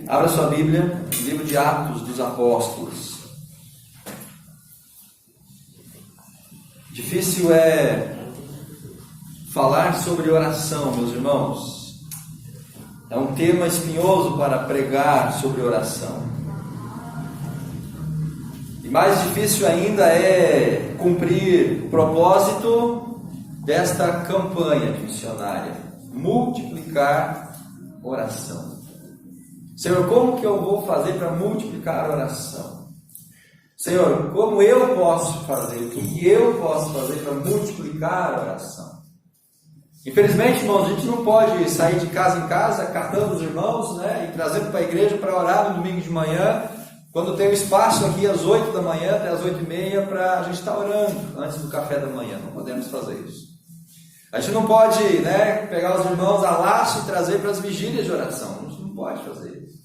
Abra sua Bíblia, livro de Atos dos Apóstolos. Difícil é falar sobre oração, meus irmãos. É um tema espinhoso para pregar sobre oração. E mais difícil ainda é cumprir o propósito desta campanha missionária: multiplicar oração. Senhor, como que eu vou fazer para multiplicar a oração? Senhor, como eu posso fazer? O que eu posso fazer para multiplicar a oração? Infelizmente, irmãos, a gente não pode sair de casa em casa catando os irmãos, e trazendo para a igreja para orar no domingo de manhã, quando tem um espaço aqui às 8 da manhã até às 8h30 para a gente estar orando antes do café da manhã. Não podemos fazer isso. A gente não pode pegar os irmãos a laço e trazer para as vigílias de oração. A gente não pode fazer isso.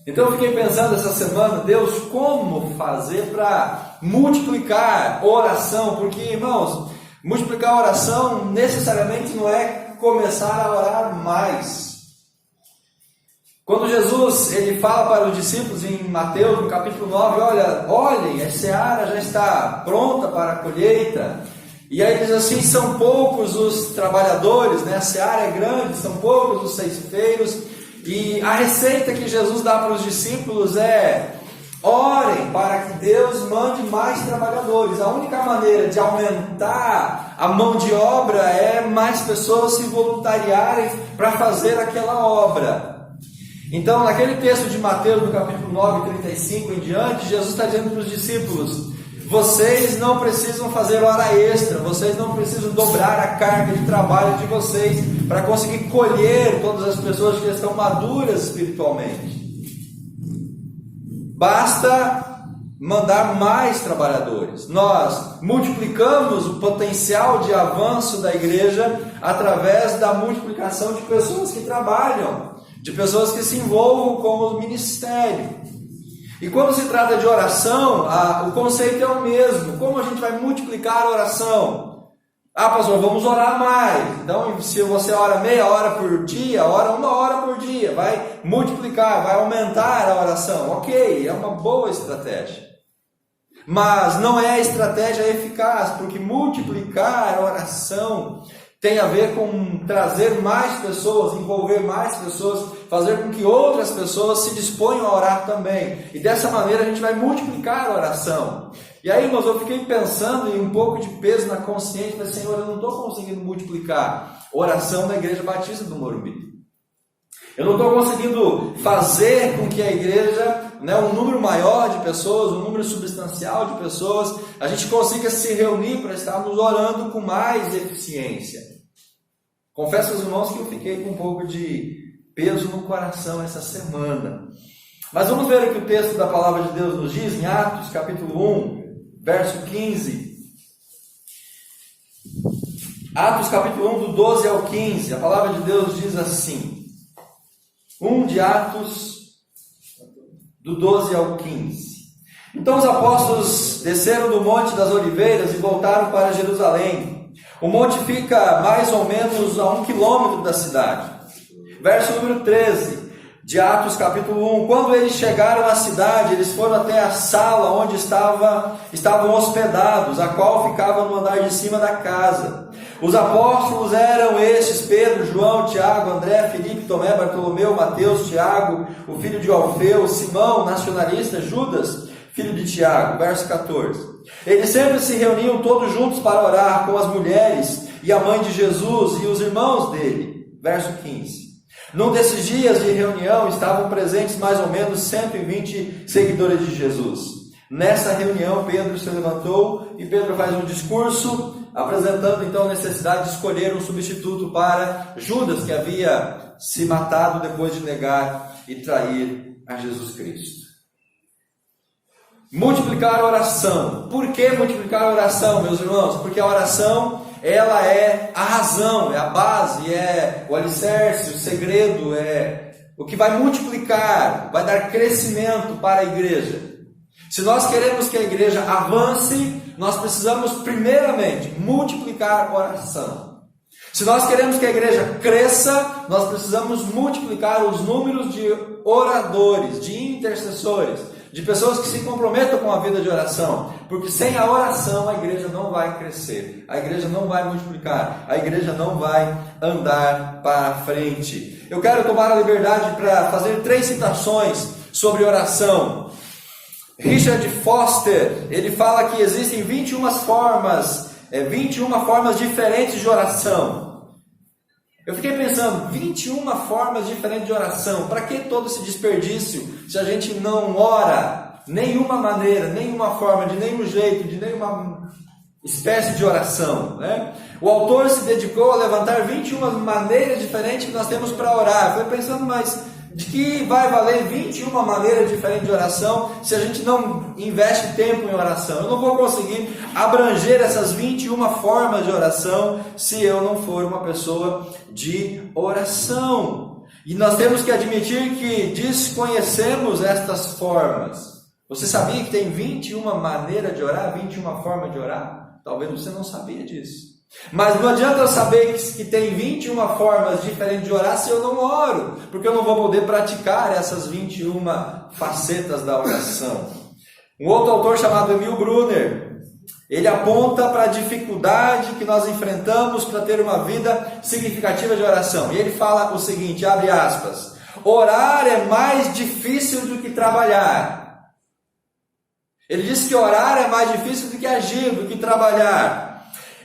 Então eu fiquei pensando essa semana, Deus, como fazer para multiplicar oração? Porque, irmãos, multiplicar a oração necessariamente não é começar a orar mais. Quando Jesus ele fala para os discípulos em Mateus, no capítulo 9, olhem, a seara já está pronta para a colheita. E aí diz assim, são poucos os trabalhadores, a seara é grande, são poucos os ceifeiros. E a receita que Jesus dá para os discípulos é: orem para que Deus mande mais trabalhadores. A única maneira de aumentar a mão de obra é mais pessoas se voluntariarem para fazer aquela obra. Então, naquele texto de Mateus, no capítulo 9, 35 em diante, Jesus está dizendo para os discípulos: vocês não precisam fazer hora extra, vocês não precisam dobrar a carga de trabalho de vocês para conseguir colher todas as pessoas que estão maduras espiritualmente. Basta mandar mais trabalhadores. Nós multiplicamos o potencial de avanço da igreja através da multiplicação de pessoas que trabalham, de pessoas que se envolvam com o ministério. E quando se trata de oração, o conceito é o mesmo. Como a gente vai multiplicar a oração? Pastor, vamos orar mais. Então, se você ora meia hora por dia, ora 1 hora por dia. Vai multiplicar, vai aumentar a oração. Ok, é uma boa estratégia. Mas não é a estratégia eficaz, porque multiplicar a oração tem a ver com trazer mais pessoas, envolver mais pessoas, fazer com que outras pessoas se disponham a orar também. E dessa maneira a gente vai multiplicar a oração. E aí, irmãos, eu fiquei pensando em um pouco de peso na consciência. Falei, Senhor, eu não estou conseguindo multiplicar oração na Igreja Batista do Morumbi. Eu não estou conseguindo fazer com que a igreja, um número maior de pessoas, um número substancial de pessoas, a gente consiga se reunir para estarmos orando com mais eficiência. Confesso aos irmãos que eu fiquei com um pouco de peso no coração essa semana. Mas vamos ver o que o texto da palavra de Deus nos diz em Atos, capítulo 1, verso 15. Atos, capítulo 1, do 12 ao 15. A palavra de Deus diz assim. 1 de Atos, do 12 ao 15. Então os apóstolos desceram do Monte das Oliveiras e voltaram para Jerusalém. O monte fica mais ou menos a 1 quilômetro da cidade. Verso número 13 de Atos capítulo 1. Quando eles chegaram à cidade, eles foram até a sala onde estavam hospedados, a qual ficava no andar de cima da casa. Os apóstolos eram estes: Pedro, João, Tiago, André, Filipe, Tomé, Bartolomeu, Mateus, Tiago, o filho de Alfeu, Simão, nacionalista, Judas, filho de Tiago. Verso 14. Eles sempre se reuniam todos juntos para orar com as mulheres e a mãe de Jesus e os irmãos dele. Verso 15. Num desses dias de reunião estavam presentes mais ou menos 120 seguidores de Jesus. Nessa reunião, Pedro se levantou e Pedro faz um discurso, apresentando então a necessidade de escolher um substituto para Judas, que havia se matado depois de negar e trair a Jesus Cristo. Multiplicar a oração. Por que multiplicar a oração, meus irmãos? Porque a oração, ela é a razão, é a base, é o alicerce, o segredo, é o que vai multiplicar, vai dar crescimento para a igreja. Se nós queremos que a igreja avance, nós precisamos primeiramente multiplicar a oração. Se nós queremos que a igreja cresça, nós precisamos multiplicar os números de oradores, de intercessores, de pessoas que se comprometam com a vida de oração, porque sem a oração a igreja não vai crescer, a igreja não vai multiplicar, a igreja não vai andar para frente. Eu quero tomar a liberdade para fazer 3 citações sobre oração. Richard Foster, ele fala que existem 21 formas diferentes de oração. Eu fiquei pensando, 21 formas diferentes de oração. Para que todo esse desperdício se a gente não ora nenhuma maneira, nenhuma forma, de nenhum jeito, de nenhuma espécie de oração, né? O autor se dedicou a levantar 21 maneiras diferentes que nós temos para orar. Eu fui pensando, mas de que vai valer 21 maneiras diferentes de oração se a gente não investe tempo em oração? Eu não vou conseguir abranger essas 21 formas de oração se eu não for uma pessoa de oração. E nós temos que admitir que desconhecemos estas formas. Você sabia que tem 21 maneiras de orar, 21 formas de orar? Talvez você não sabia disso. Mas não adianta eu saber que tem 21 formas diferentes de orar se eu não oro, porque eu não vou poder praticar essas 21 facetas da oração. Um outro autor chamado Emil Brunner, ele aponta para a dificuldade que nós enfrentamos para ter uma vida significativa de oração. E ele fala o seguinte, abre aspas, orar é mais difícil do que trabalhar. Ele diz que orar é mais difícil do que agir, do que trabalhar.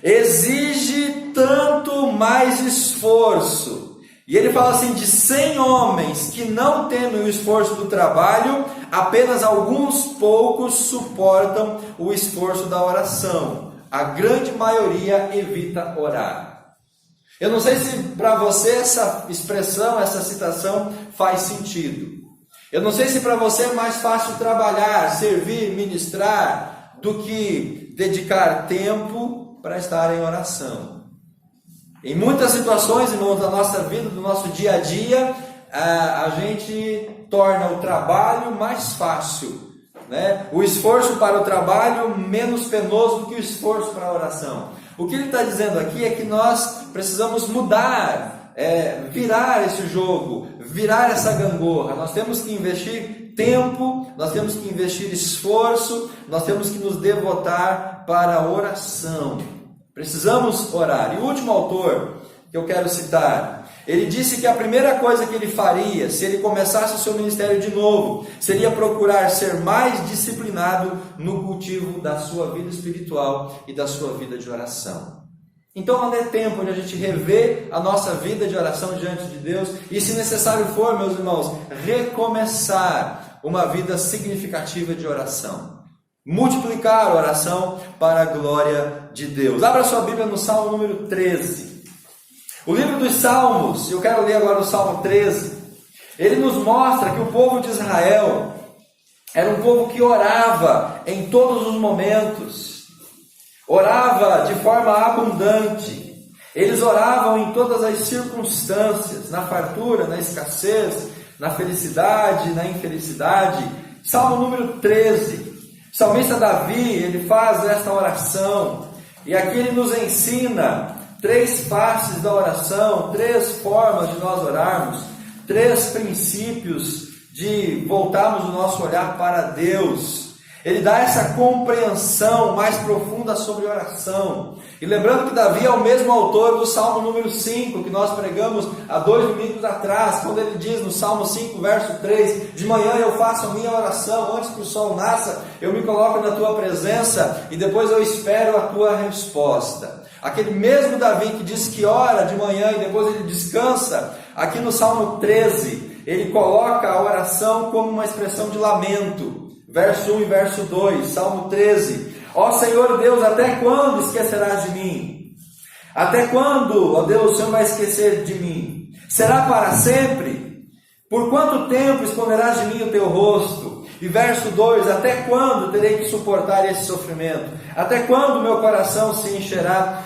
Exige tanto mais esforço. E ele fala assim, de 100 homens que não temem o esforço do trabalho, apenas alguns poucos suportam o esforço da oração. A grande maioria evita orar. Eu não sei se para você essa expressão, essa citação faz sentido. Eu não sei se para você é mais fácil trabalhar, servir, ministrar, do que dedicar tempo para estar em oração. Em muitas situações, irmãos, da nossa vida, do nosso dia a dia, a gente torna o trabalho mais fácil, né? O esforço para o trabalho menos penoso do que o esforço para a oração. O que ele está dizendo aqui é que nós precisamos mudar, virar esse jogo, virar essa gangorra. Nós temos que investir tempo, nós temos que investir esforço, nós temos que nos devotar para a oração. Precisamos orar. E o último autor que eu quero citar, ele disse que a primeira coisa que ele faria, se ele começasse o seu ministério de novo, seria procurar ser mais disciplinado no cultivo da sua vida espiritual e da sua vida de oração. Então não é tempo de a gente rever a nossa vida de oração diante de Deus e, se necessário for, meus irmãos, recomeçar uma vida significativa de oração. Multiplicar a oração para a glória de Deus. Abra sua Bíblia no Salmo número 13. O livro dos Salmos, eu quero ler agora o Salmo 13. Ele nos mostra que o povo de Israel era um povo que orava em todos os momentos. Orava de forma abundante. Eles oravam em todas as circunstâncias, na fartura, na escassez, na felicidade, na infelicidade. Salmo número 13. O salmista Davi, ele faz esta oração, e aqui ele nos ensina 3 faces da oração, 3 formas de nós orarmos, 3 princípios de voltarmos o nosso olhar para Deus. Ele dá essa compreensão mais profunda sobre oração. E lembrando que Davi é o mesmo autor do Salmo número 5, que nós pregamos há 2 domingos atrás, quando ele diz no Salmo 5, verso 3, de manhã eu faço a minha oração, antes que o sol nasça, eu me coloco na tua presença, e depois eu espero a tua resposta. Aquele mesmo Davi que diz que ora de manhã e depois ele descansa, aqui no Salmo 13, ele coloca a oração como uma expressão de lamento. Verso 1 e verso 2, Salmo 13. Ó Senhor Deus, até quando esquecerás de mim? Até quando, ó Deus, o Senhor vai esquecer de mim? Será para sempre? Por quanto tempo esconderás de mim o teu rosto? E verso 2, até quando terei que suportar esse sofrimento? Até quando meu coração se encherá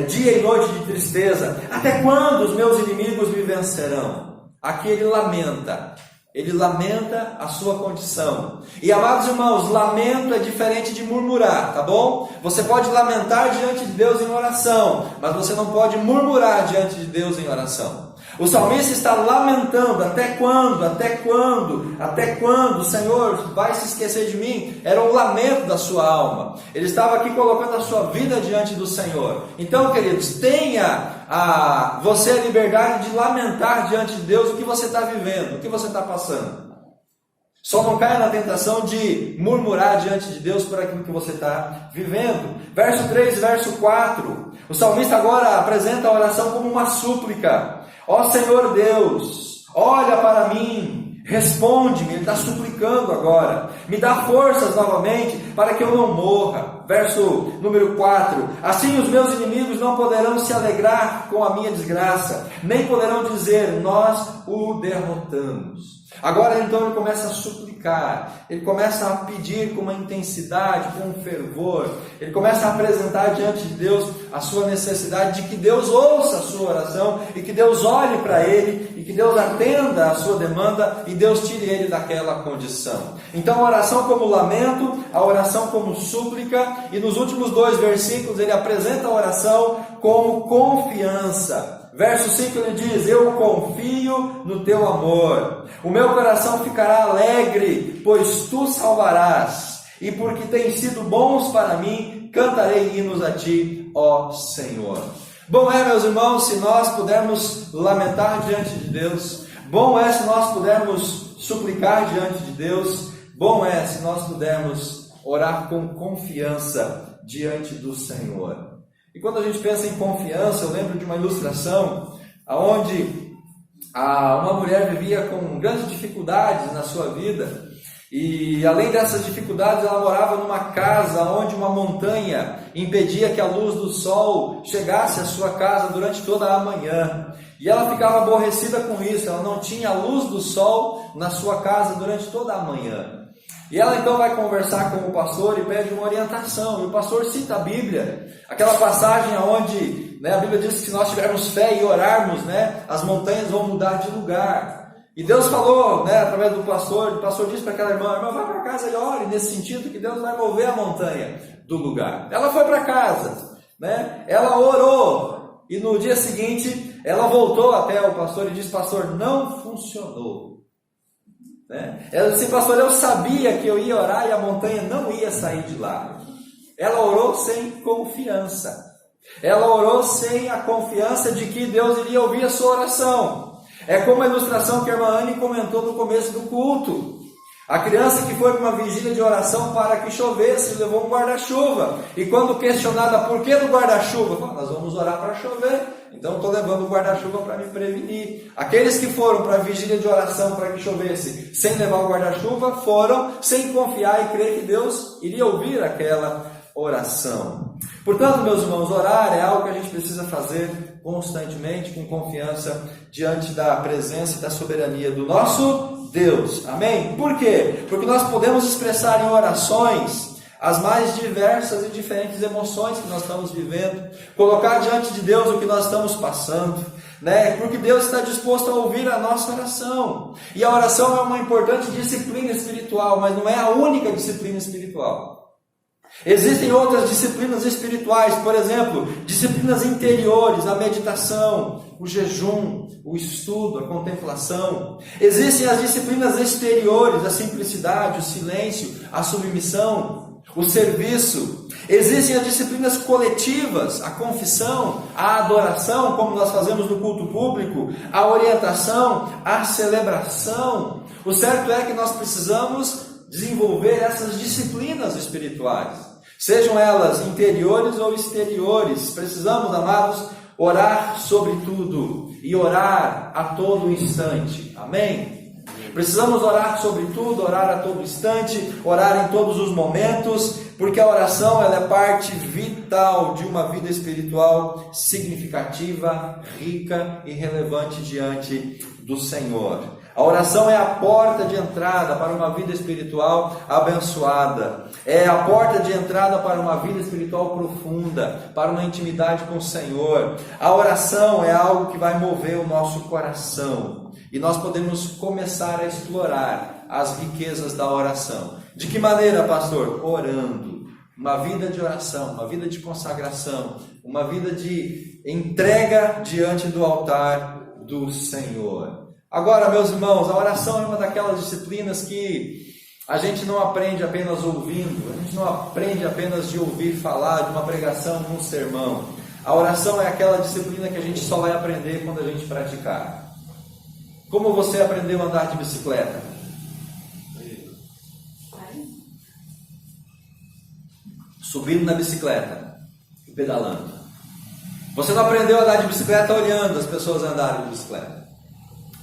dia e noite de tristeza? Até quando os meus inimigos me vencerão? Aqui ele lamenta Ele lamenta a sua condição. E amados irmãos, lamento é diferente de murmurar, tá bom? Você pode lamentar diante de Deus em oração, mas você não pode murmurar diante de Deus em oração. O salmista está lamentando: até quando? Até quando? Até quando o Senhor vai se esquecer de mim? Era um lamento da sua alma. Ele estava aqui colocando a sua vida diante do Senhor. Então, queridos, tenha você a liberdade de lamentar diante de Deus o que você está vivendo, o que você está passando. Só não caia na tentação de murmurar diante de Deus por aquilo que você está vivendo. Verso 3 e verso 4. O salmista agora apresenta a oração como uma súplica. Ó Senhor Deus, olha para mim, responde-me. Ele está suplicando agora. Me dá forças novamente para que eu não morra. Verso número 4. Assim os meus inimigos não poderão se alegrar com a minha desgraça, nem poderão dizer: nós o derrotamos. Agora então ele começa a suplicar, ele começa a pedir com uma intensidade, com um fervor, ele começa a apresentar diante de Deus a sua necessidade de que Deus ouça a sua oração e que Deus olhe para ele e que Deus atenda a sua demanda e Deus tire ele daquela condição. Então a oração como lamento, a oração como súplica, e nos últimos 2 versículos ele apresenta a oração como confiança. Verso 5 ele diz: eu confio no teu amor, o meu coração ficará alegre, pois tu salvarás, e porque tens sido bons para mim, cantarei hinos a ti, ó Senhor. Bom é, meus irmãos, se nós pudermos lamentar diante de Deus, bom é se nós pudermos suplicar diante de Deus, bom é se nós pudermos orar com confiança diante do Senhor. E quando a gente pensa em confiança, eu lembro de uma ilustração onde uma mulher vivia com grandes dificuldades na sua vida, e além dessas dificuldades ela morava numa casa onde uma montanha impedia que a luz do sol chegasse à sua casa durante toda a manhã, e ela ficava aborrecida com isso. Ela não tinha a luz do sol na sua casa durante toda a manhã. E ela então vai conversar com o pastor e pede uma orientação. E o pastor cita a Bíblia, aquela passagem onde a Bíblia diz que se nós tivermos fé e orarmos, as montanhas vão mudar de lugar. E Deus falou, através do pastor, o pastor disse para aquela irmã: vai para casa e ore, nesse sentido que Deus vai mover a montanha do lugar. Ela foi para casa, ela orou, e no dia seguinte ela voltou até o pastor e disse: pastor, não funcionou. Ela disse: pastor, eu sabia que eu ia orar e a montanha não ia sair de lá. Ela orou sem confiança. Ela orou sem a confiança de que Deus iria ouvir a sua oração. É como a ilustração que a irmã Anne comentou no começo do culto. A criança que foi para uma vigília de oração para que chovesse, levou um guarda-chuva. E quando questionada por que do guarda-chuva, falou: nós vamos orar para chover, então estou levando o guarda-chuva para me prevenir. Aqueles que foram para a vigília de oração para que chovesse sem levar o guarda-chuva, foram sem confiar e crer que Deus iria ouvir aquela oração. Portanto, meus irmãos, orar é algo que a gente precisa fazer constantemente, com confiança, diante da presença e da soberania do nosso Deus. Amém? Por quê? Porque nós podemos expressar em orações as mais diversas e diferentes emoções que nós estamos vivendo, colocar diante de Deus o que nós estamos passando, porque Deus está disposto a ouvir a nossa oração. E a oração é uma importante disciplina espiritual, mas não é a única disciplina espiritual. Existem outras disciplinas espirituais, por exemplo, disciplinas interiores, a meditação, o jejum, o estudo, a contemplação. Existem as disciplinas exteriores, a simplicidade, o silêncio, a submissão, o serviço. Existem as disciplinas coletivas, a confissão, a adoração, como nós fazemos no culto público, a orientação, a celebração. O certo é que nós precisamos desenvolver essas disciplinas espirituais, sejam elas interiores ou exteriores. Precisamos, amados, orar sobre tudo e orar a todo instante. Amém? Precisamos orar sobre tudo, orar a todo instante, orar em todos os momentos, porque a oração ela é parte vital de uma vida espiritual significativa, rica e relevante diante do Senhor. A oração é a porta de entrada para uma vida espiritual abençoada. É a porta de entrada para uma vida espiritual profunda, para uma intimidade com o Senhor. A oração é algo que vai mover o nosso coração. e nós podemos começar a explorar as riquezas da oração. De que maneira, pastor? Orando. Uma vida de oração, uma vida de consagração, uma vida de entrega diante do altar do Senhor. Agora, meus irmãos, a oração é uma daquelas disciplinas que a gente não aprende apenas ouvindo, a gente não aprende apenas de ouvir falar de uma pregação, de um sermão. A oração é aquela disciplina que a gente só vai aprender quando a gente praticar. Como você aprendeu a andar de bicicleta? Subindo na bicicleta e pedalando. Você não aprendeu a andar de bicicleta olhando as pessoas andarem de bicicleta.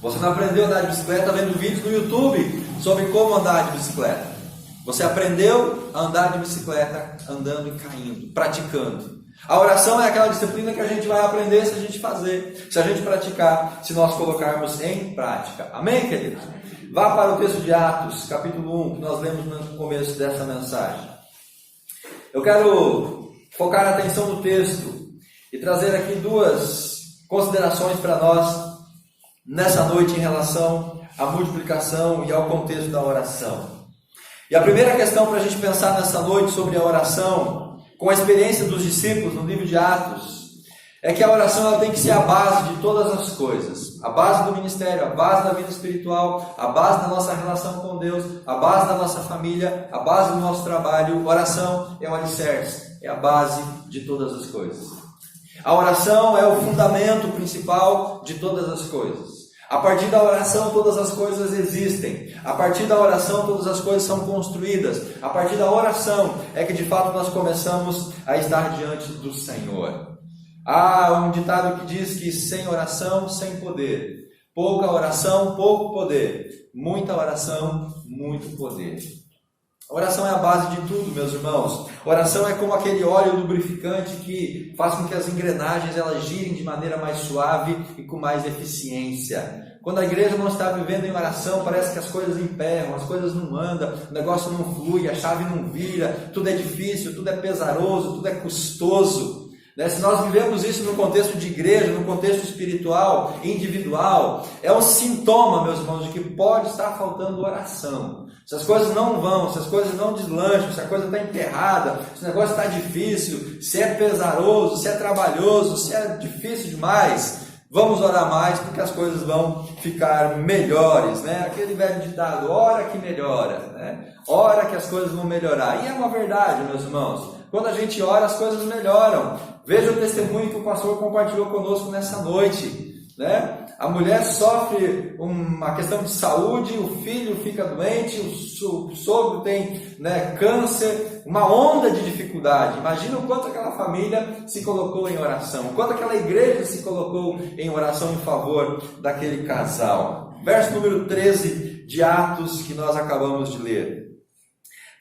Você não aprendeu a andar de bicicleta vendo vídeos no YouTube sobre como andar de bicicleta. Você aprendeu a andar de bicicleta andando e caindo, praticando. A oração é aquela disciplina que a gente vai aprender se a gente fazer, se a gente praticar, se nós colocarmos em prática. Amém, queridos? Vá para o texto de Atos, capítulo 1, que nós lemos no começo dessa mensagem. Eu quero focar a atenção no texto e trazer aqui duas considerações para nós nessa noite em relação à multiplicação e ao contexto da oração. E a primeira questão para a gente pensar nessa noite sobre a oração, com a experiência dos discípulos no livro de Atos, é que a oração ela tem que ser a base de todas as coisas. A base do ministério, a base da vida espiritual, a base da nossa relação com Deus, a base da nossa família, a base do nosso trabalho. Oração é o alicerce, é a base de todas as coisas. A oração é o fundamento principal de todas as coisas. A partir da oração todas as coisas existem. A partir da oração todas as coisas são construídas. A partir da oração é que de fato nós começamos a estar diante do Senhor. Há um ditado que diz que sem oração, sem poder. Pouca oração, pouco poder. Muita oração, muito poder. A oração é a base de tudo, meus irmãos. A oração é como aquele óleo lubrificante que faz com que as engrenagens elas girem de maneira mais suave e com mais eficiência. Quando a igreja não está vivendo em oração, parece que as coisas emperram, as coisas não andam, o negócio não flui, a chave não vira, tudo é difícil, tudo é pesaroso, tudo é custoso. Se nós vivemos isso no contexto de igreja, no contexto espiritual, individual, é um sintoma, meus irmãos, de que pode estar faltando oração. Se as coisas não vão, se as coisas não deslancham, se a coisa está emperrada, se o negócio está difícil, se é pesaroso, se é trabalhoso, se é difícil demais, vamos orar mais porque as coisas vão ficar melhores, Aquele velho ditado, ora que melhora, Ora que as coisas vão melhorar. E é uma verdade, meus irmãos. Quando a gente ora, as coisas melhoram. Veja o testemunho que o pastor compartilhou conosco nessa noite. A mulher sofre uma questão de saúde, o filho fica doente, o sogro tem câncer, uma onda de dificuldade. Imagina o quanto aquela família se colocou em oração, o quanto aquela igreja se colocou em oração em favor daquele casal. Verso número 13 de Atos que nós acabamos de ler.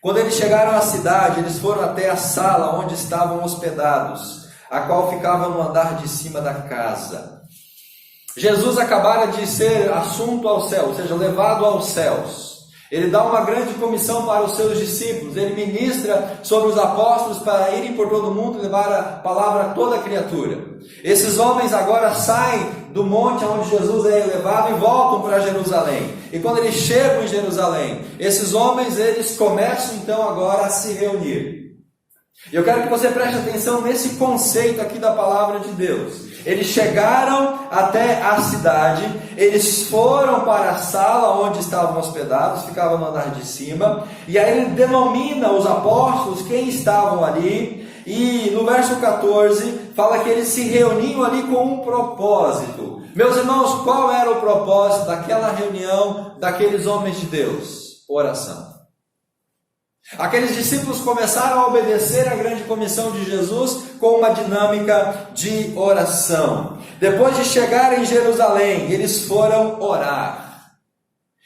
Quando eles chegaram à cidade, eles foram até a sala onde estavam hospedados, a qual ficava no andar de cima da casa. Jesus acabara de ser assunto ao céu, ou seja, levado aos céus. Ele dá uma grande comissão para os seus discípulos, ele ministra sobre os apóstolos para irem por todo mundo e levar a palavra a toda a criatura. Esses homens agora saem do monte onde Jesus é elevado e voltam para Jerusalém. E quando eles chegam em Jerusalém, esses homens eles começam então agora a se reunir. E eu quero que você preste atenção nesse conceito aqui da palavra de Deus. Eles chegaram até a cidade, eles foram para a sala onde estavam hospedados, ficavam no andar de cima, e aí ele denomina os apóstolos, quem estavam ali, e no verso 14 fala que eles se reuniam ali com um propósito. Meus irmãos, qual era o propósito daquela reunião daqueles homens de Deus? Oração. Aqueles discípulos começaram a obedecer à grande comissão de Jesus com uma dinâmica de oração. Depois de chegar em Jerusalém, eles foram orar.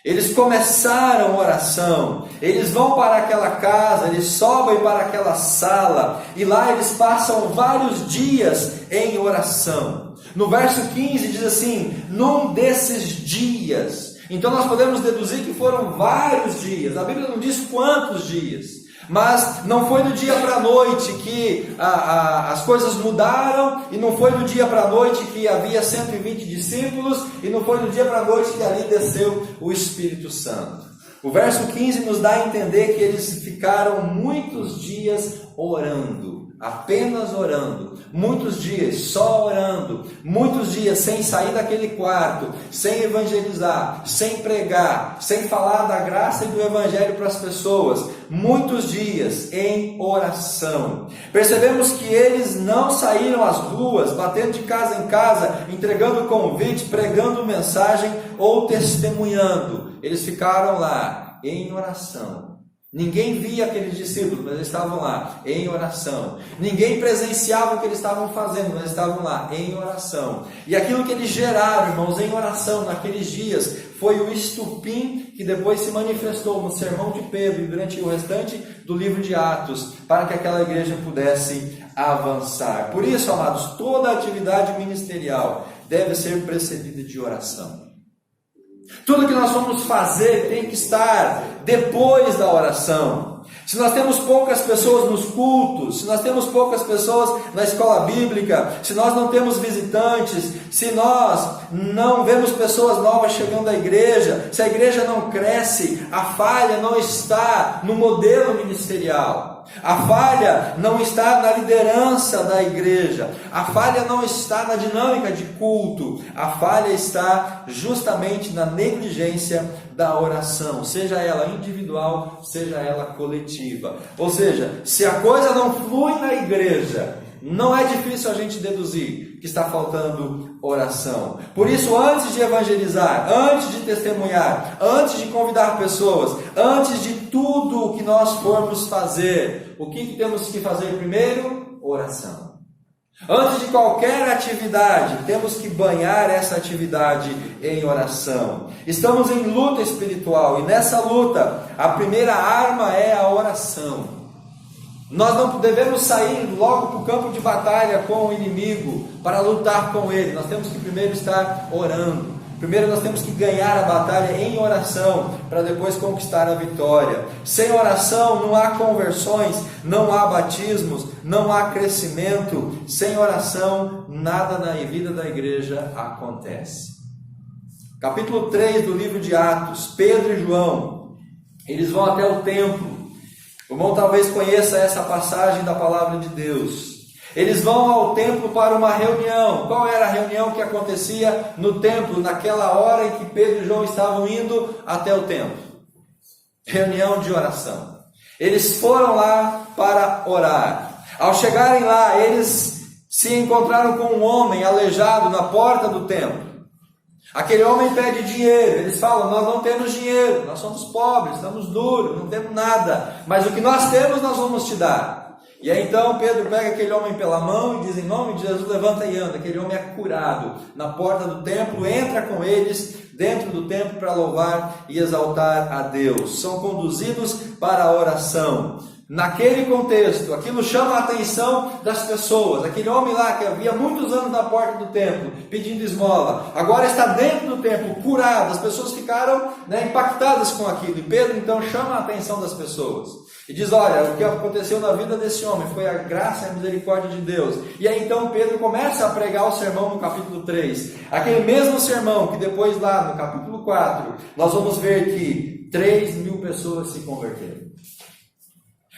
Eles começaram oração. Eles vão para aquela casa, eles sobem para aquela sala e lá eles passam vários dias em oração. No verso 15 diz assim: num desses dias. Então nós podemos deduzir que foram vários dias. A Bíblia não diz quantos dias, Mas não foi do dia para a noite que as coisas mudaram, e não foi do dia para a noite que havia 120 discípulos, e não foi do dia para a noite que ali desceu o Espírito Santo. O verso 15 nos dá a entender que eles ficaram muitos dias orando, apenas orando, muitos dias só orando, muitos dias sem sair daquele quarto, sem evangelizar, sem pregar, sem falar da graça e do evangelho para as pessoas, muitos dias em oração. Percebemos que eles não saíram às ruas, batendo de casa em casa, entregando convite, pregando mensagem ou testemunhando. Eles ficaram lá em oração. Ninguém via aqueles discípulos, mas eles estavam lá em oração. Ninguém presenciava o que eles estavam fazendo, mas eles estavam lá em oração. E aquilo que eles geraram, irmãos, em oração naqueles dias, foi o estupim que depois se manifestou no sermão de Pedro e durante o restante do livro de Atos, para que aquela igreja pudesse avançar. Por isso, amados, toda atividade ministerial deve ser precedida de oração. Tudo que nós vamos fazer tem que estar depois da oração. Se nós temos poucas pessoas nos cultos, se nós temos poucas pessoas na escola bíblica, se nós não temos visitantes, se nós não vemos pessoas novas chegando à igreja, se a igreja não cresce, a falha não está no modelo ministerial. A falha não está na liderança da igreja, a falha não está na dinâmica de culto, a falha está justamente na negligência da oração, seja ela individual, seja ela coletiva. Ou seja, se a coisa não flui na igreja, não é difícil a gente deduzir que está faltando oração. Por isso, antes de evangelizar, antes de testemunhar, antes de convidar pessoas, antes de tudo o que nós formos fazer, o que temos que fazer primeiro? Oração. Antes de qualquer atividade, temos que banhar essa atividade em oração. Estamos em luta espiritual, e nessa luta, a primeira arma é a oração. Nós não devemos sair logo para o campo de batalha com o inimigo para lutar com ele. Nós temos que primeiro estar orando. Primeiro nós temos que ganhar a batalha em oração para depois conquistar a vitória. Sem oração não há conversões, não há batismos, não há crescimento. Sem oração nada na vida da igreja acontece. Capítulo 3 do livro de Atos, Pedro e João, eles vão até o templo. O irmão talvez conheça essa passagem da palavra de Deus. Eles vão ao templo para uma reunião. Qual era a reunião que acontecia no templo naquela hora em que Pedro e João estavam indo até o templo? Reunião de oração. Eles foram lá para orar. Ao chegarem lá, eles se encontraram com um homem aleijado na porta do templo. Aquele homem pede dinheiro, eles falam, nós não temos dinheiro, nós somos pobres, estamos duros, não temos nada, mas o que nós temos nós vamos te dar. E aí então Pedro pega aquele homem pela mão e diz, em nome de Jesus, levanta e anda. Aquele homem é curado na porta do templo, entra com eles dentro do templo para louvar e exaltar a Deus. São conduzidos para a oração. Naquele contexto, aquilo chama a atenção das pessoas. Aquele homem lá que havia muitos anos na porta do templo, pedindo esmola, agora está dentro do templo, curado. As pessoas ficaram impactadas com aquilo. E Pedro então chama a atenção das pessoas e diz, olha, o que aconteceu na vida desse homem foi a graça e a misericórdia de Deus. E aí então Pedro começa a pregar o sermão no capítulo 3. Aquele mesmo sermão que depois lá no capítulo 4, nós vamos ver que 3.000 pessoas se converteram.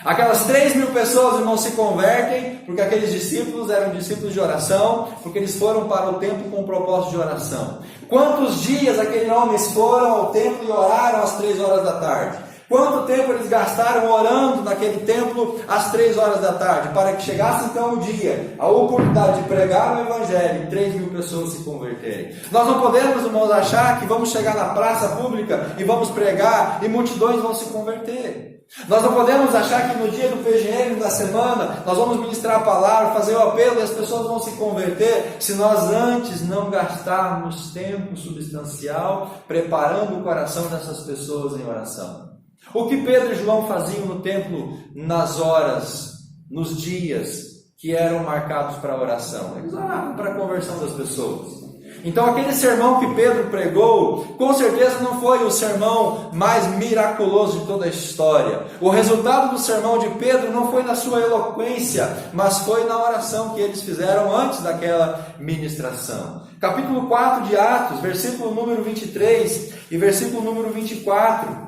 Aquelas 3.000 pessoas, irmãos, se convertem porque aqueles discípulos eram discípulos de oração, porque eles foram para o templo com o propósito de oração. Quantos dias aqueles homens foram ao templo e oraram às 3 horas da tarde? Quanto tempo eles gastaram orando naquele templo às 3 horas da tarde, para que chegasse então o dia, a oportunidade de pregar o Evangelho e 3.000 pessoas se converterem? Nós não podemos, irmãos, achar que vamos chegar na praça pública e vamos pregar e multidões vão se converter. Nós não podemos achar que no dia do PGM da semana nós vamos ministrar a palavra, fazer o apelo e as pessoas vão se converter se nós antes não gastarmos tempo substancial preparando o coração dessas pessoas em oração. O que Pedro e João faziam no templo nas horas, nos dias que eram marcados para a oração? Eles oravam para a conversão das pessoas. Então aquele sermão que Pedro pregou, com certeza não foi o sermão mais miraculoso de toda a história. O resultado do sermão de Pedro não foi na sua eloquência, mas foi na oração que eles fizeram antes daquela ministração. Capítulo 4 de Atos, versículo número 23 e versículo número 24.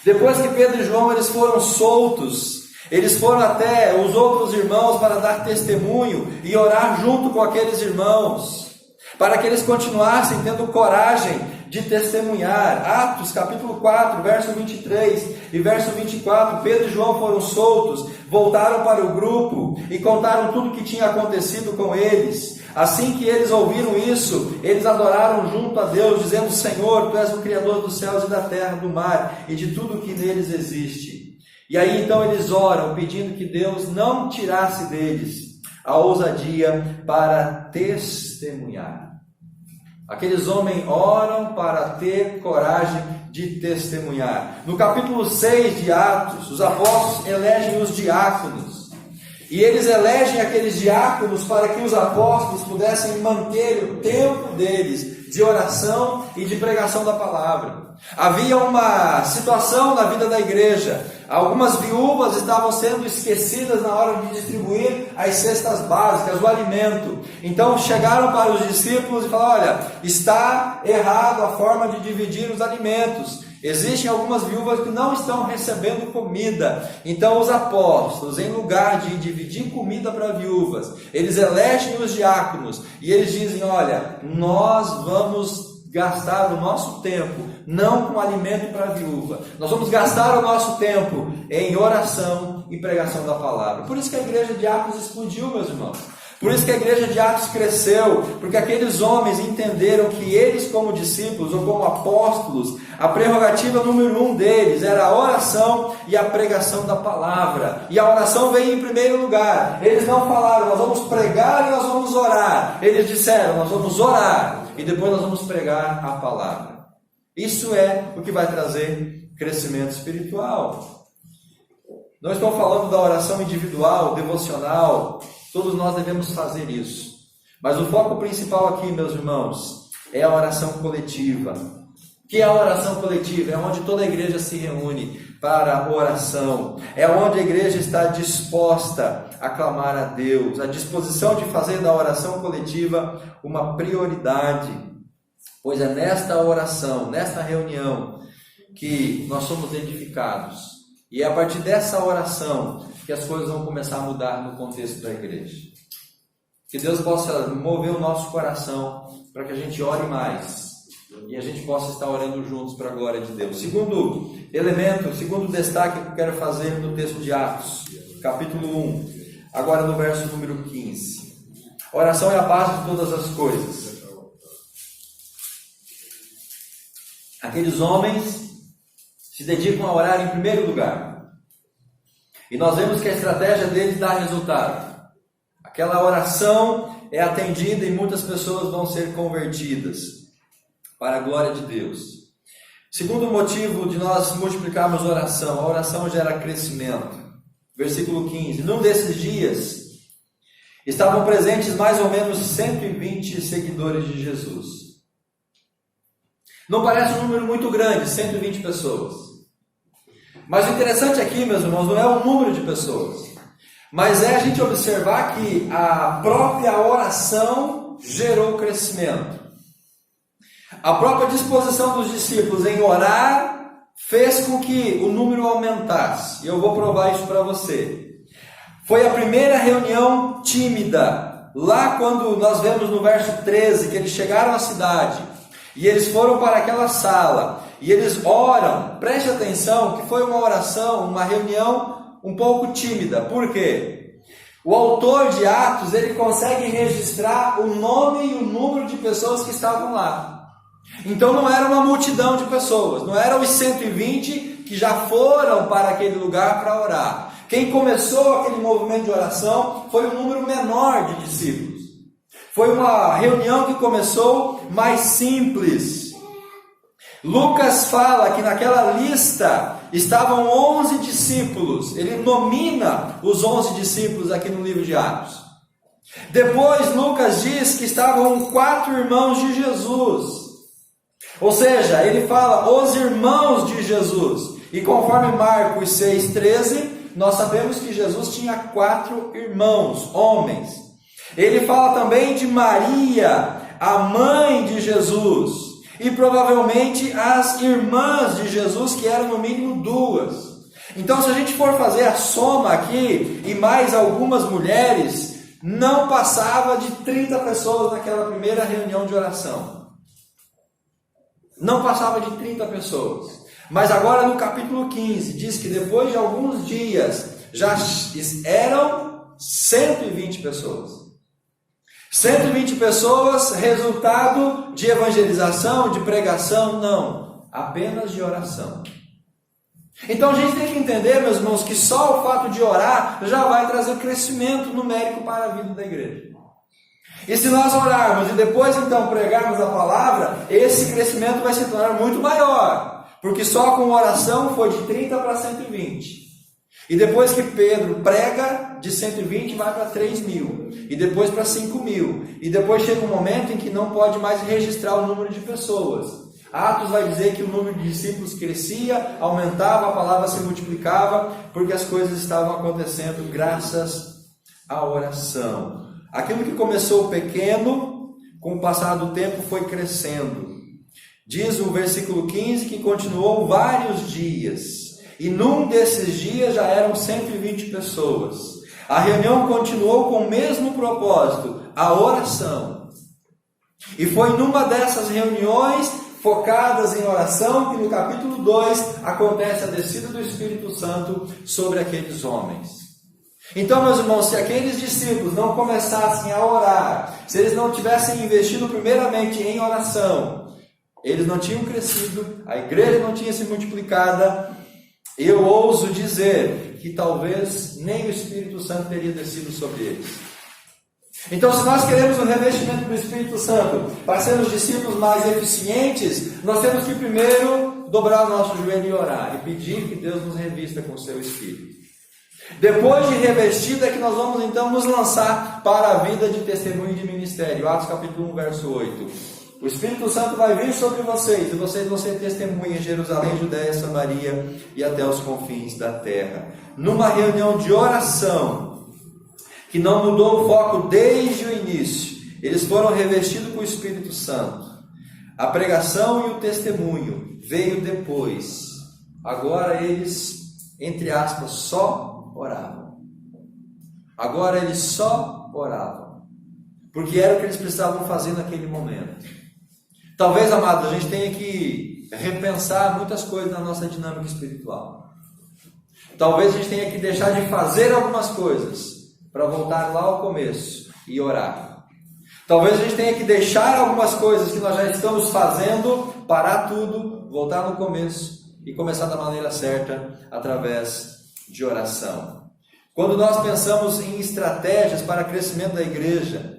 Depois que Pedro e João eles foram soltos, eles foram até os outros irmãos para dar testemunho e orar junto com aqueles irmãos, para que eles continuassem tendo coragem de testemunhar. Atos capítulo 4, verso 23 e verso 24, Pedro e João foram soltos, voltaram para o grupo e contaram tudo o que tinha acontecido com eles. Assim que eles ouviram isso, eles adoraram junto a Deus, dizendo: Senhor, Tu és o Criador dos céus e da terra, do mar e de tudo o que neles existe. E aí então eles oram, pedindo que Deus não tirasse deles a ousadia para testemunhar. Aqueles homens oram para ter coragem de testemunhar. No capítulo 6 de Atos, os apóstolos elegem os diáconos. E eles elegem aqueles diáconos para que os apóstolos pudessem manter o tempo deles de oração e de pregação da palavra. Havia uma situação na vida da igreja. Algumas viúvas estavam sendo esquecidas na hora de distribuir as cestas básicas, o alimento. Então chegaram para os discípulos e falaram: olha, está errado a forma de dividir os alimentos. Existem algumas viúvas que não estão recebendo comida. Então os apóstolos, em lugar de dividir comida para viúvas, eles elegem os diáconos e eles dizem: olha, nós vamos gastar o nosso tempo não com alimento para a viúva, nós vamos gastar o nosso tempo em oração e pregação da palavra. Por isso que a igreja de Atos explodiu, meus irmãos. Por isso que a igreja de Atos cresceu, porque aqueles homens entenderam que eles, como discípulos ou como apóstolos, a prerrogativa número 1 deles era a oração e a pregação da palavra. E a oração veio em primeiro lugar. Eles não falaram: nós vamos pregar e nós vamos orar. Eles disseram: nós vamos orar e depois nós vamos pregar a palavra. Isso é o que vai trazer crescimento espiritual. Não estou falando da oração individual, devocional. Todos nós devemos fazer isso. Mas o foco principal aqui, meus irmãos, é a oração coletiva. O que é a oração coletiva? É onde toda a igreja se reúne para a oração. É onde a igreja está disposta a clamar a Deus. A disposição de fazer da oração coletiva uma prioridade. Pois é nesta oração, nesta reunião, que nós somos edificados. E é a partir dessa oração que as coisas vão começar a mudar no contexto da igreja. Que Deus possa mover o nosso coração para que a gente ore mais e a gente possa estar orando juntos para a glória de Deus. Segundo elemento, segundo destaque que eu quero fazer no texto de Atos, capítulo 1, agora no verso número 15. A oração é a base de todas as coisas. Aqueles homens se dedicam a orar em primeiro lugar. E nós vemos que a estratégia deles dá resultado. Aquela oração é atendida e muitas pessoas vão ser convertidas para a glória de Deus. Segundo motivo de nós multiplicarmos oração, a oração gera crescimento. Versículo 15. Num desses dias, estavam presentes mais ou menos 120 seguidores de Jesus. Não parece um número muito grande, 120 pessoas. Mas o interessante aqui, meus irmãos, não é o número de pessoas, mas é a gente observar que a própria oração gerou crescimento. A própria disposição dos discípulos em orar fez com que o número aumentasse. E eu vou provar isso para você. Foi a primeira reunião tímida, lá quando nós vemos no verso 13, que eles chegaram à cidade, e eles foram para aquela sala, e eles oram. Preste atenção que foi uma oração, uma reunião um pouco tímida. Por quê? O autor de Atos, ele consegue registrar o nome e o número de pessoas que estavam lá. Então não era uma multidão de pessoas, não eram os 120 que já foram para aquele lugar para orar. Quem começou aquele movimento de oração foi um número menor de discípulos. Foi uma reunião que começou mais simples. Lucas fala que naquela lista estavam 11 discípulos. Ele nomina os 11 discípulos aqui no livro de Atos. Depois Lucas diz que estavam 4 irmãos de Jesus. Ou seja, ele fala os irmãos de Jesus. E conforme Marcos 6,13, nós sabemos que Jesus tinha 4 irmãos, homens. Ele fala também de Maria, a mãe de Jesus, e provavelmente as irmãs de Jesus, que eram no mínimo 2. Então, se a gente for fazer a soma aqui, e mais algumas mulheres, não passava de 30 pessoas naquela primeira reunião de oração. Não passava de 30 pessoas. Mas agora no capítulo 15, diz que depois de alguns dias, já eram 120 pessoas. 120 pessoas, resultado de evangelização, de pregação? Não, apenas de oração. Então a gente tem que entender, meus irmãos, que só o fato de orar já vai trazer crescimento numérico para a vida da igreja. E se nós orarmos e depois então pregarmos a palavra, esse crescimento vai se tornar muito maior, porque só com oração foi de 30 para 120. E depois que Pedro prega, de 120 vai para 3.000, e depois para 5.000, e depois chega um momento em que não pode mais registrar o número de pessoas. Atos vai dizer que o número de discípulos crescia, aumentava, a palavra se multiplicava, porque as coisas estavam acontecendo graças à oração. Aquilo que começou pequeno, com o passar do tempo foi crescendo. Diz o versículo 15 que continuou vários dias. E num desses dias já eram 120 pessoas. A reunião continuou com o mesmo propósito, a oração. E foi numa dessas reuniões focadas em oração que no capítulo 2 acontece a descida do Espírito Santo sobre aqueles homens. Então, meus irmãos, se aqueles discípulos não começassem a orar, se eles não tivessem investido primeiramente em oração, eles não tinham crescido, a igreja não tinha se multiplicado. Eu ouso dizer que talvez nem o Espírito Santo teria descido sobre eles. Então, se nós queremos o revestimento do Espírito Santo para sermos discípulos mais eficientes, nós temos que primeiro dobrar o nosso joelho e orar e pedir que Deus nos revista com o seu Espírito. Depois de revestido é que nós vamos então nos lançar para a vida de testemunho e de ministério. Atos capítulo 1, verso 8. O Espírito Santo vai vir sobre vocês, e vocês vão ser testemunhas em Jerusalém, Judéia, Samaria e até os confins da terra. Numa reunião de oração, que não mudou o foco desde o início, eles foram revestidos com o Espírito Santo. A pregação e o testemunho veio depois. Agora eles, entre aspas, só oravam. Agora eles só oravam, porque era o que eles precisavam fazer naquele momento. Talvez, amados, a gente tenha que repensar muitas coisas na nossa dinâmica espiritual. Talvez a gente tenha que deixar de fazer algumas coisas para voltar lá ao começo e orar. Talvez a gente tenha que deixar algumas coisas que nós já estamos fazendo, parar tudo, voltar no começo e começar da maneira certa através de oração. Quando nós pensamos em estratégias para crescimento da igreja,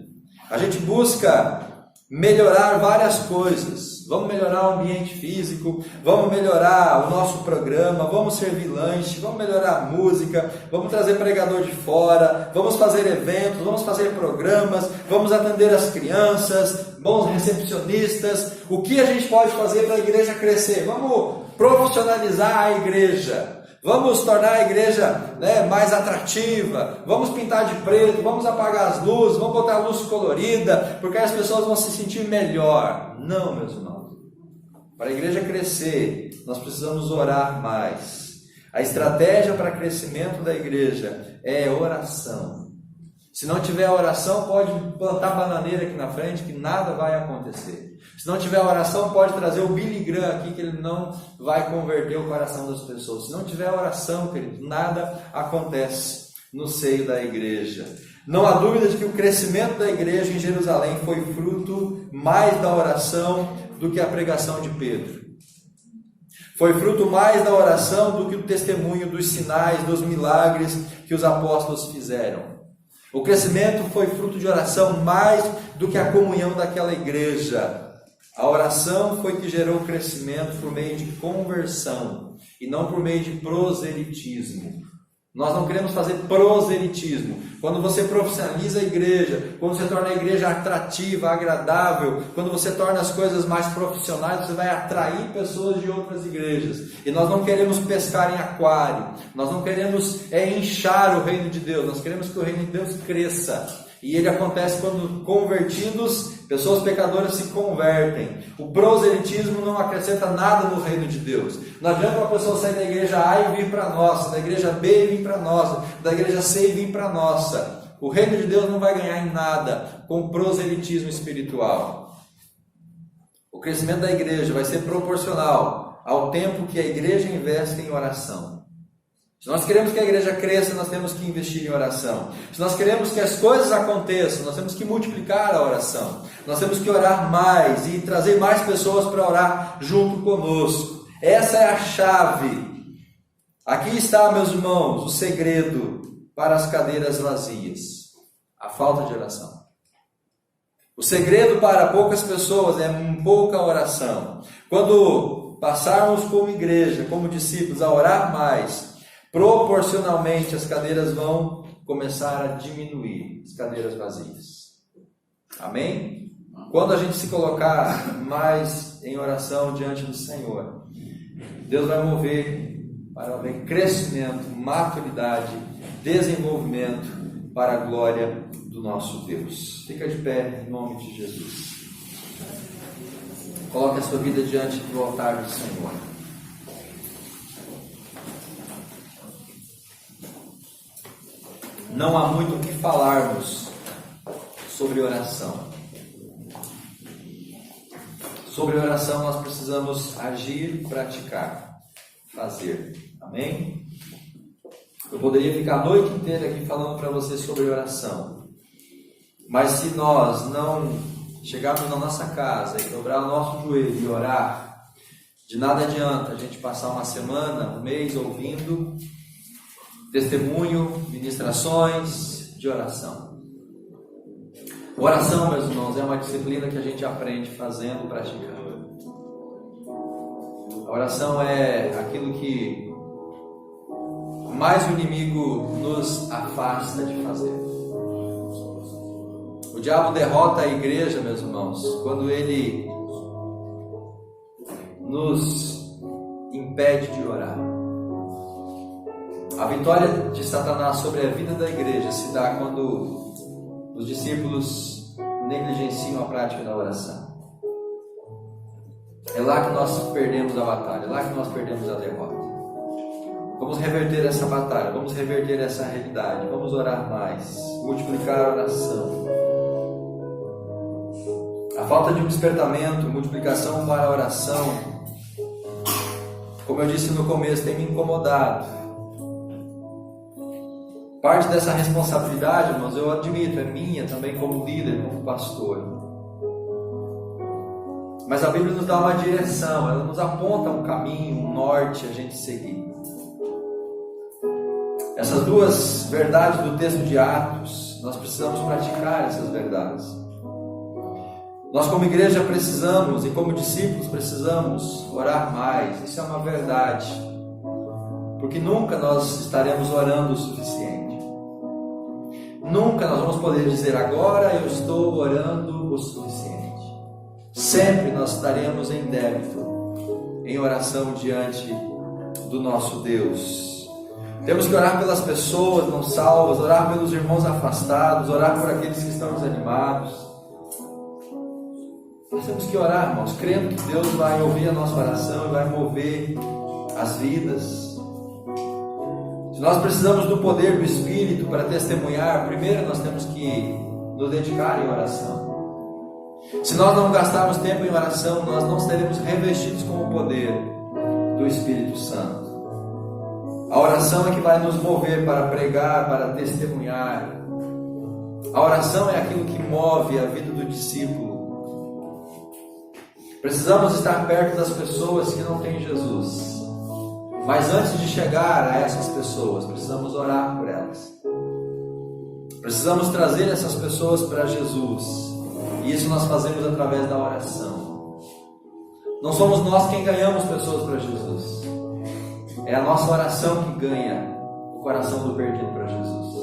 a gente busca melhorar várias coisas. Vamos melhorar o ambiente físico, vamos melhorar o nosso programa, vamos servir lanche, vamos melhorar a música, vamos trazer pregador de fora, vamos fazer eventos, vamos fazer programas, vamos atender as crianças, bons recepcionistas. O que a gente pode fazer para a igreja crescer? Vamos profissionalizar a igreja. Vamos tornar a igreja mais atrativa, vamos pintar de preto, vamos apagar as luzes, vamos botar luz colorida, porque as pessoas vão se sentir melhor. Não, meus irmãos. Para a igreja crescer, nós precisamos orar mais. A estratégia para crescimento da igreja é oração. Se não tiver oração, pode plantar bananeira aqui na frente, que nada vai acontecer. Se não tiver oração, pode trazer o Billy Graham aqui, que ele não vai converter o coração das pessoas. Se não tiver oração, querido, nada acontece no seio da igreja. Não há dúvida de que o crescimento da igreja em Jerusalém foi fruto mais da oração do que a pregação de Pedro. Foi fruto mais da oração do que o testemunho dos sinais, dos milagres que os apóstolos fizeram. O crescimento foi fruto de oração mais do que a comunhão daquela igreja. A oração foi que gerou o crescimento por meio de conversão e não por meio de proselitismo. Nós não queremos fazer proselitismo. Quando você profissionaliza a igreja, quando você torna a igreja atrativa, agradável, quando você torna as coisas mais profissionais, você vai atrair pessoas de outras igrejas. E nós não queremos pescar em aquário. Nós não queremos inchar o reino de Deus. Nós queremos que o reino de Deus cresça. E ele acontece quando convertidos, pessoas pecadoras se convertem. O proselitismo não acrescenta nada no reino de Deus. Não adianta uma pessoa sair da igreja A e vir para a nossa, da igreja B e vir para a nossa, da igreja C e vir para a nossa. O reino de Deus não vai ganhar em nada com proselitismo espiritual. O crescimento da igreja vai ser proporcional ao tempo que a igreja investe em oração. Se nós queremos que a igreja cresça, nós temos que investir em oração. Se nós queremos que as coisas aconteçam, nós temos que multiplicar a oração. Nós temos que orar mais e trazer mais pessoas para orar junto conosco. Essa é a chave. Aqui está, meus irmãos, o segredo para as cadeiras vazias: a falta de oração. O segredo para poucas pessoas é pouca oração. Quando passarmos como igreja, como discípulos, a orar mais, proporcionalmente as cadeiras vão começar a diminuir, as cadeiras vazias. Amém? Quando a gente se colocar mais em oração diante do Senhor, Deus vai mover para haver crescimento, maturidade, desenvolvimento para a glória do nosso Deus. Fica de pé em nome de Jesus. Coloque a sua vida diante do altar do Senhor. Não há muito o que falarmos sobre oração. Sobre oração nós precisamos agir, praticar, fazer. Amém? Eu poderia ficar a noite inteira aqui falando para você sobre oração. Mas se nós não chegarmos na nossa casa e dobrar o nosso joelho e orar, de nada adianta a gente passar uma semana, um mês ouvindo testemunho, ministrações de oração. Oração, meus irmãos, é uma disciplina que a gente aprende fazendo, praticando. A oração é aquilo que mais o inimigo nos afasta de fazer. O diabo derrota a igreja, meus irmãos, quando ele nos impede de orar. A vitória de Satanás sobre a vida da igreja se dá quando os discípulos negligenciam a prática da oração. É lá que nós perdemos a batalha, é lá que nós perdemos a derrota. Vamos reverter essa batalha, vamos reverter essa realidade, vamos orar mais, multiplicar a oração. A falta de um despertamento, multiplicação para a oração, como eu disse no começo, tem me incomodado. Parte dessa responsabilidade, irmãos, eu admito, é minha também como líder, como pastor. Mas a Bíblia nos dá uma direção, ela nos aponta um caminho, um norte a gente seguir. Essas duas verdades do texto de Atos, nós precisamos praticar essas verdades. Nós como igreja precisamos, e como discípulos precisamos orar mais, isso é uma verdade. Porque nunca nós estaremos orando o suficiente. Nunca nós vamos poder dizer, agora eu estou orando o suficiente. Sempre nós estaremos em débito, em oração diante do nosso Deus. Temos que orar pelas pessoas não salvas, orar pelos irmãos afastados, orar por aqueles que estão desanimados. Nós temos que orar, irmãos, crendo que Deus vai ouvir a nossa oração e vai mover as vidas. Se nós precisamos do poder do Espírito para testemunhar, primeiro nós temos que nos dedicar em oração. Se nós não gastarmos tempo em oração, nós não seremos revestidos com o poder do Espírito Santo. A oração é que vai nos mover para pregar, para testemunhar. A oração é aquilo que move a vida do discípulo. Precisamos estar perto das pessoas que não têm Jesus. Mas antes de chegar a essas pessoas, precisamos orar por elas. Precisamos trazer essas pessoas para Jesus. E isso nós fazemos através da oração. Não somos nós quem ganhamos pessoas para Jesus. É a nossa oração que ganha o coração do perdido para Jesus.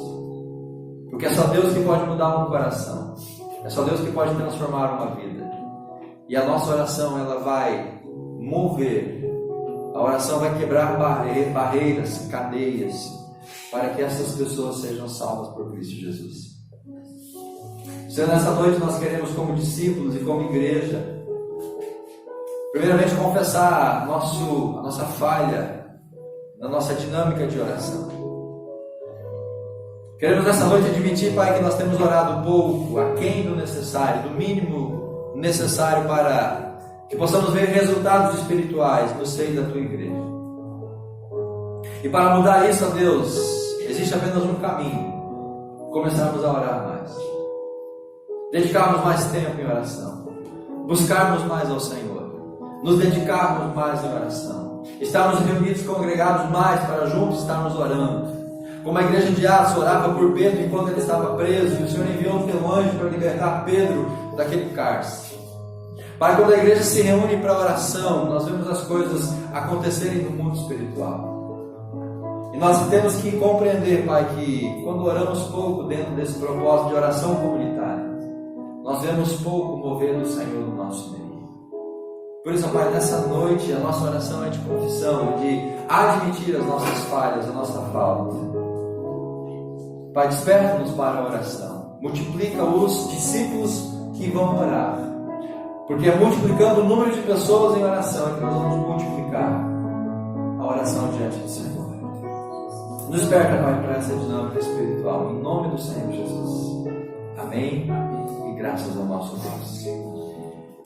Porque é só Deus que pode mudar um coração. É só Deus que pode transformar uma vida. E a nossa oração, ela vai mover. A oração vai quebrar barreiras, cadeias, para que essas pessoas sejam salvas por Cristo Jesus. Senhor, nessa noite nós queremos, como discípulos e como igreja, primeiramente confessar a nossa falha na nossa dinâmica de oração. Queremos nessa noite admitir, Pai, que nós temos orado pouco, aquém do necessário, do mínimo necessário para que possamos ver resultados espirituais no seio da Tua igreja. E para mudar isso, ó Deus, existe apenas um caminho: começarmos a orar mais, dedicarmos mais tempo em oração, buscarmos mais ao Senhor, nos dedicarmos mais em oração, estarmos reunidos, congregados mais para juntos estarmos orando. Como a igreja de Atos orava por Pedro enquanto ele estava preso, e o Senhor enviou o teu anjo para libertar Pedro daquele cárcere. Pai, quando a igreja se reúne para oração, nós vemos as coisas acontecerem no mundo espiritual. E nós temos que compreender, Pai, que quando oramos pouco dentro desse propósito de oração comunitária, nós vemos pouco mover do Senhor no nosso meio. Por isso, Pai, nessa noite a nossa oração é de confissão, de admitir as nossas falhas, a nossa falta. Pai, desperta-nos para a oração. Multiplica os discípulos que vão orar. Porque é multiplicando o número de pessoas em oração que nós vamos multiplicar a oração diante do Senhor. Nos desperta, Pai, para essa dinâmica espiritual. Em nome do Senhor Jesus. Amém. E graças ao nosso Deus.